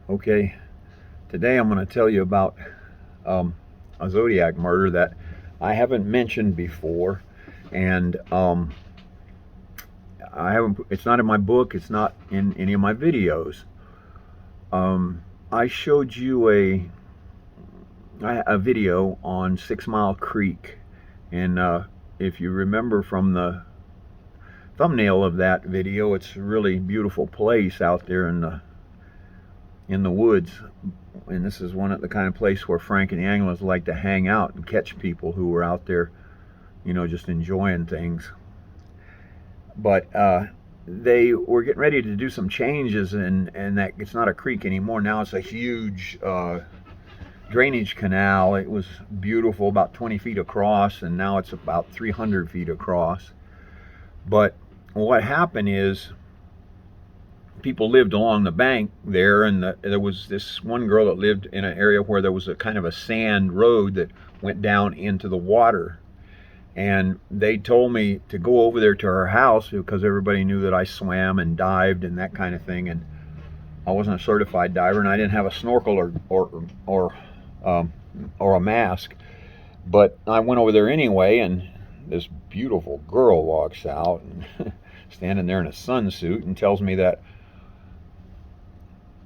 Okay, today I'm going to tell you about um, a Zodiac murder that I haven't mentioned before, and I haven't. It's not in my book. It's not in any of my videos. I showed you a video on 6 Mile Creek, and if you remember from the thumbnail of that video, it's a really beautiful place out there in the woods. And this is one of the kind of place where Frank and the anglers like to hang out and catch people who were out there, just enjoying things. But they were getting ready to do some changes, and that it's not a creek anymore. Now it's a huge drainage canal. It was beautiful, about 20 feet across, and now it's about 300 feet across. But what happened is people lived along the bank there, and there was this one girl that lived in an area where there was a kind of a sand road that went down into the water. And they told me to go over there to her house because everybody knew that I swam and dived and that kind of thing. And I wasn't a certified diver, and I didn't have a snorkel um, or a mask. But I went over there anyway, and this beautiful girl walks out and standing there in a sunsuit and tells me that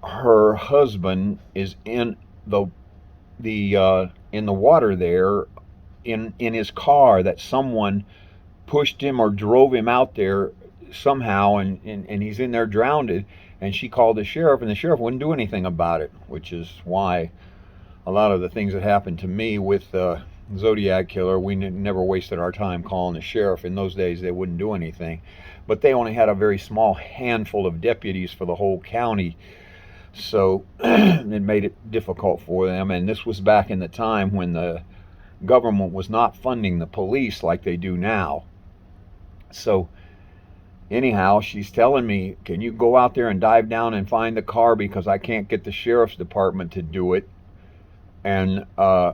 her husband is in the water there, in his car, that someone pushed him or drove him out there somehow, and he's in there drowned. And she called the sheriff, and the sheriff wouldn't do anything about it, which is why a lot of the things that happened to me with Zodiac killer, we never wasted our time calling the sheriff. In those days, they wouldn't do anything. But they only had a very small handful of deputies for the whole county, so it made it difficult for them. And this was back in the time when the government was not funding the police like they do now. So anyhow, she's telling me, can you go out there and dive down and find the car, because I can't get the sheriff's department to do it. And I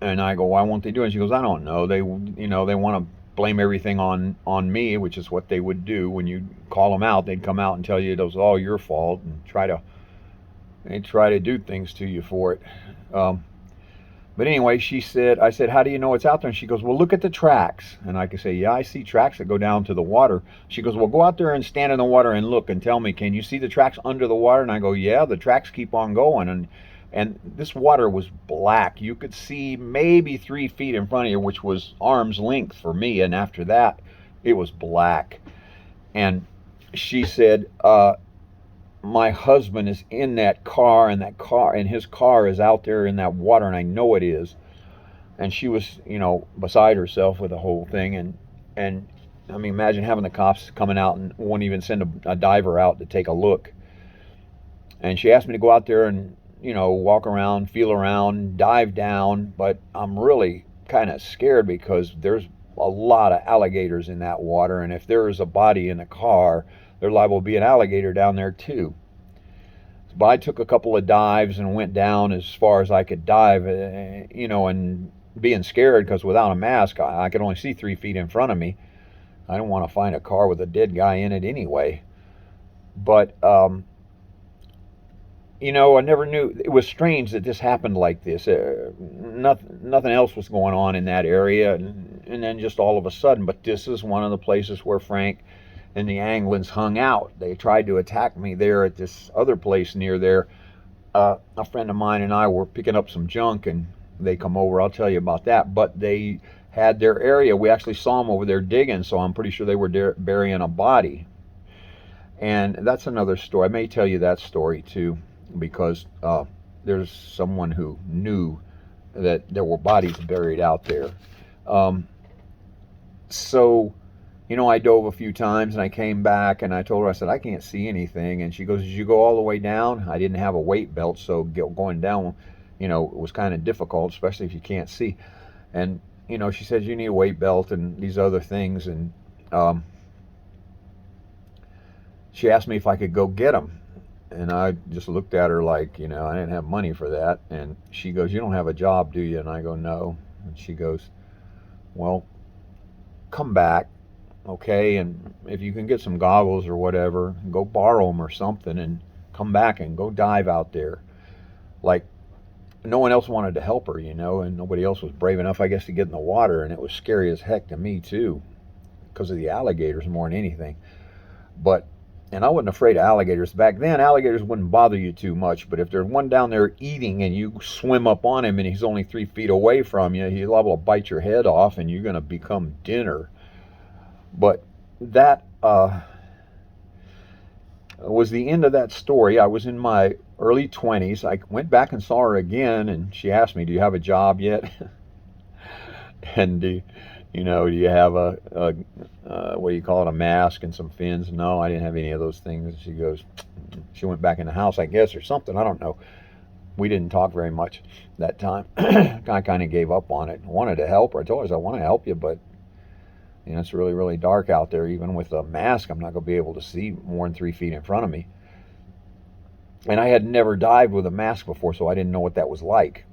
go, why won't they do it? And she goes, I don't know. They want to blame everything on me, which is what they would do when you call them out. They'd come out and tell you it was all your fault and try to do things to you for it. But anyway, I said, how do you know it's out there? And she goes, well, look at the tracks. And I could say, yeah, I see tracks that go down to the water. She goes, well, go out there and stand in the water and look and tell me, can you see the tracks under the water? And I go, yeah, the tracks keep on going. And this water was black. You could see maybe 3 feet in front of you, which was arm's length for me. And after that, it was black. And she said, my husband is in that car, and his car is out there in that water, and I know it is. And she was, beside herself with the whole thing. And I mean, imagine having the cops coming out and won't even send a diver out to take a look. And she asked me to go out there and, walk around, feel around, dive down. But I'm really kind of scared because there's a lot of alligators in that water. And if there is a body in the car, there's liable to be an alligator down there too. But I took a couple of dives and went down as far as I could dive, and being scared because without a mask, I could only see 3 feet in front of me. I don't want to find a car with a dead guy in it anyway. But, I never knew. It was strange that this happened like this. Nothing else was going on in that area, and then just all of a sudden. But this is one of the places where Frank and the Anglins hung out. They tried to attack me there at this other place near there. A friend of mine and I were picking up some junk, and they come over. I'll tell you about that. But they had their area. We actually saw them over there digging, so I'm pretty sure they were burying a body. And that's another story. I may tell you that story too, because there's someone who knew that there were bodies buried out there. So I dove a few times, and I came back, and I told her, I said, I can't see anything. And she goes, did you go all the way down? I didn't have a weight belt, so going down, it was kind of difficult, especially if you can't see. And, she said, you need a weight belt and these other things. And she asked me if I could go get them. And I just looked at her like, I didn't have money for that. And she goes, you don't have a job, do you? And I go, no. And she goes, well, come back. Okay, and if you can get some goggles or whatever, go borrow them or something and come back and go dive out there. Like, no one else wanted to help her, and nobody else was brave enough, I guess, to get in the water. And it was scary as heck to me, too, because of the alligators more than anything. But, and I wasn't afraid of alligators. Back then, alligators wouldn't bother you too much. But if there's one down there eating and you swim up on him and he's only 3 feet away from you, he's liable to bite your head off and you're going to become dinner. But that was the end of that story. I was in my early 20s. I went back and saw her again, and she asked me, "Do you have a job yet?" And do you have a what do you call it, a mask and some fins? No, I didn't have any of those things. She goes, she went back in the house, I guess, or something. I don't know. We didn't talk very much that time. I kind of gave up on it. I wanted to help her. I told her, I want to help you, but it's really, really dark out there. Even with a mask, I'm not going to be able to see more than 3 feet in front of me. And I had never dived with a mask before, so I didn't know what that was like.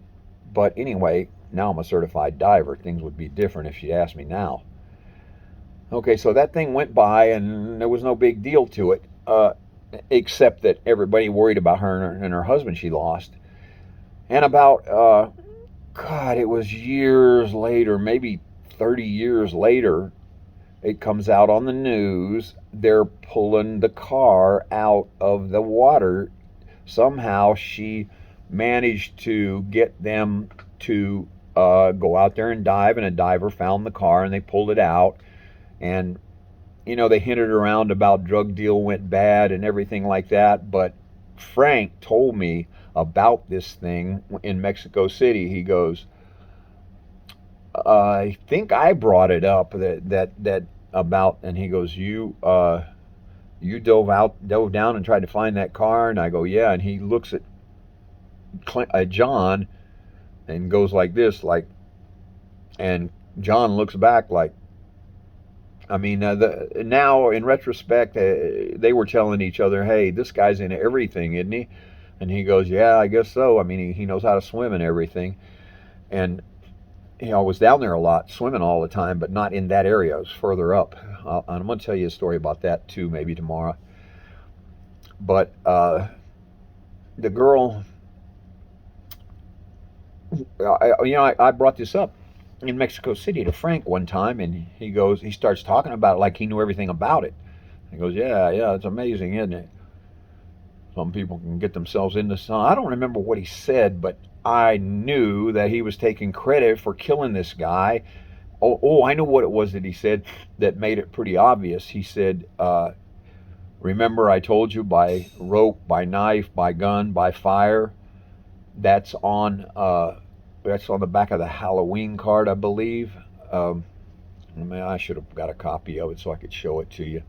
But anyway, now I'm a certified diver. Things would be different if she'd asked me now. Okay, so that thing went by, and there was no big deal to it, except that everybody worried about her and her husband she lost. And about, it was years later, maybe 30 years later, it comes out on the news. They're pulling the car out of the water. Somehow she managed to get them to go out there and dive, and a diver found the car and they pulled it out. And they hinted around about drug deal went bad and everything like that. But Frank told me about this thing in Mexico City. He goes, I think I brought it up that about, and he goes, you dove down and tried to find that car. And I go, yeah. And he looks at John and goes like this, and John looks back like, now in retrospect, they were telling each other, hey, this guy's in everything, isn't he? And he goes, yeah, I guess so. He knows how to swim and everything. And I was down there a lot, swimming all the time, but not in that area. I was further up. I'm going to tell you a story about that too, maybe tomorrow. But the girl, I brought this up in Mexico City to Frank one time, and he starts talking about it like he knew everything about it. He goes, yeah, it's amazing, isn't it? Some people can get themselves into some. I don't remember what he said, but I knew that he was taking credit for killing this guy. Oh, I know what it was that he said that made it pretty obvious. He said, remember I told you by rope, by knife, by gun, by fire? That's on the back of the Halloween card, I believe. I should have got a copy of it so I could show it to you.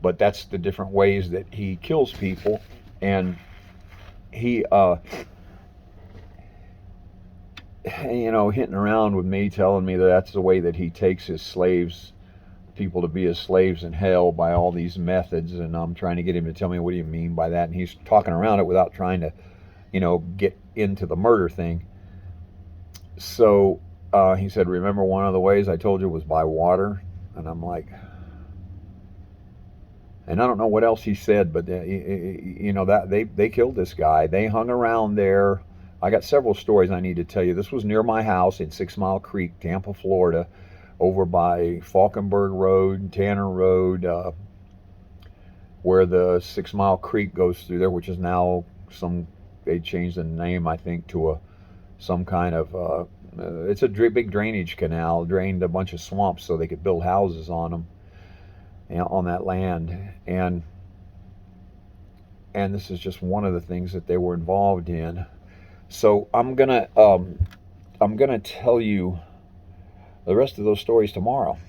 But that's the different ways that he kills people. And he, hitting around with me, telling me that that's the way that he takes his slaves, people to be his slaves in hell by all these methods. And I'm trying to get him to tell me, what do you mean by that? And he's talking around it without trying to, get into the murder thing. So he said, remember one of the ways I told you was by water? And I'm like, and I don't know what else he said, but that they killed this guy. They hung around there. I got several stories I need to tell you. This was near my house in 6 Mile Creek, Tampa, Florida, over by Falkenberg Road, Tanner Road, where the 6 Mile Creek goes through there, which is now they changed the name, I think, to some kind of, it's a big drainage canal, drained a bunch of swamps so they could build houses on them, on that land. And this is just one of the things that they were involved in. So I'm gonna tell you the rest of those stories tomorrow.